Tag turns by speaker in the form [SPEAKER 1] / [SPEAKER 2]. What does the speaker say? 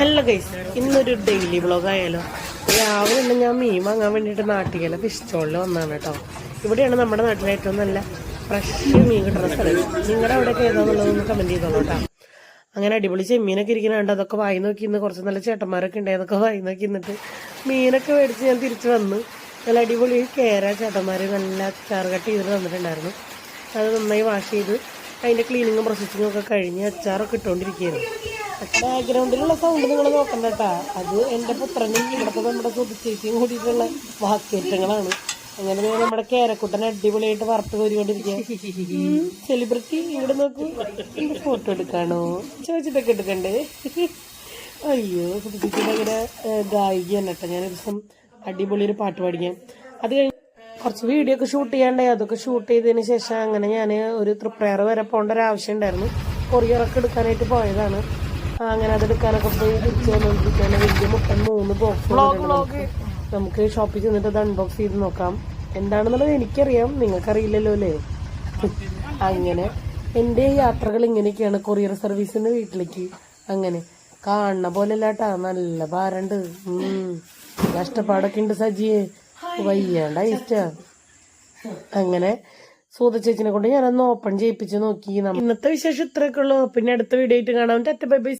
[SPEAKER 1] Hello guys, ഇന്നൊരു daily vlog ആയാലോ. രാവിലെ തന്നെ ഞാൻ മീൻ വാങ്ങാൻ വേണ്ടിയിട്ട് നാട്ടികല ഫിഷ് സ്റ്റോളിൽ വന്നതാണ് കേട്ടോ. ഇവിടെയാണ് നമ്മുടെ നാട്ടിലെ ഏറ്റവും നല്ല ഫ്രഷ് മീൻ കിട്ടുന്ന സ്ഥലം. നിങ്ങളുടെ അവിടെയൊക്കെ ഏതാണെന്നുള്ളതൊന്ന് കമന്റ് ചെയ്തോളൂ കേട്ടോ. അങ്ങനെ അടിപൊളി ചെമ്മീനൊക്കെ ഇരിക്കുന്നുണ്ട്. അതൊക്കെ വായി നോക്കി ഇന്ന് കുറച്ച് നല്ല ചേട്ടന്മാരൊക്കെ ഉണ്ട്. അതൊക്കെ വായി നോക്കി നിന്നിട്ട് മീനൊക്കെ മേടിച്ച് ഞാൻ തിരിച്ചു വന്നു. നല്ല അടിപൊളി കേര ചേട്ടന്മാർ നല്ല അച്ചാർ കട്ട് ചെയ്തിട്ട് തന്നിട്ടുണ്ടായിരുന്നു. അത് നന്നായി വാഷ് ചെയ്ത് അതിൻ്റെ ക്ലീനിങ്ങും പ്രോസസ്സിങ്ങും ഒക്കെ കഴിഞ്ഞ് അച്ചാറൊക്കെ ഇട്ടുകൊണ്ടിരിക്കുകയായിരുന്നു. ബാക്ക്ഗ്രൗണ്ടിലുള്ള സൗണ്ട് നിങ്ങൾ നോക്കണ്ട കേട്ടാ. അത് എൻ്റെ പുത്രനും ഇവിടുത്തെ നമ്മുടെ സുധിച്ചേച്ചിയും കൂടിയിട്ടുള്ള വാക്കേറ്റങ്ങളാണ്. അങ്ങനെ നമ്മുടെ കേരക്കുട്ടനെ അടിപൊളിയായിട്ട് വറുത്ത് കോരിക്കൊണ്ടിരിക്കുക. സെലിബ്രിറ്റി ഇവിടെ നോക്കൂ, എന്റെ ഫോട്ടോ എടുക്കാണോ ചോദിച്ചിട്ടൊക്കെ എടുക്കണ്ടേ. അയ്യോ, സുധിച്ചേച്ചിയുടെ അങ്ങനെ ഗായികയാണ് കേട്ടോ. ഞാനൊരു ദിവസം അടിപൊളി ഒരു പാട്ട് പാടിക്കാം. അത് കഴിഞ്ഞ് കുറച്ച് വീഡിയോ ഒക്കെ ഷൂട്ട് ചെയ്യാണ്ടായി. അതൊക്കെ ഷൂട്ട് ചെയ്തതിന് ശേഷം അങ്ങനെ ഞാൻ ഒരു തൃപ്രയർ വരെ പോകേണ്ട ഒരു ആവശ്യം ഉണ്ടായിരുന്നു. കൊറിയറൊക്കെ എടുക്കാനായിട്ട് പോയതാണ്. അങ്ങനെ അതെടുക്കാനൊക്കെ പോയി തിരിച്ചു വന്നോണ്ടിരിക്കുകയാണ്. വലിയ 3 ബോക്സ് നമുക്ക് ഷോപ്പിൽ ചെന്നിട്ട് അത് അൺബോക്സ് ചെയ്ത് നോക്കാം. എന്താണെന്നുള്ളത് എനിക്കറിയാം, നിങ്ങൾക്കറിയില്ലല്ലോ അല്ലേ. അങ്ങനെ എൻ്റെ യാത്രകൾ ഇങ്ങനെയൊക്കെയാണ്. കൊറിയർ സർവീസിന്റെ വീട്ടിലേക്ക് അങ്ങനെ കാണുന്ന പോലെ അല്ലാട്ടാ. നല്ല ഭാരണ്ട്, കഷ്ടപ്പാടൊക്കെ ഉണ്ട് സജിയെ, വയ്യാണ്ട ഇഷ്ടാ. അങ്ങനെ സൂത ചേച്ചിനെ കൊണ്ട് ഞാനൊന്ന് ഓപ്പൺ ചെയ്യിപ്പിച്ച് നോക്കി. ഇന്നത്തെ വിശേഷം ഇത്രയൊക്കെ ഉള്ളൂ. പിന്നെ അടുത്ത വീഡിയോ ആയിട്ട് കാണാം. Bye bye.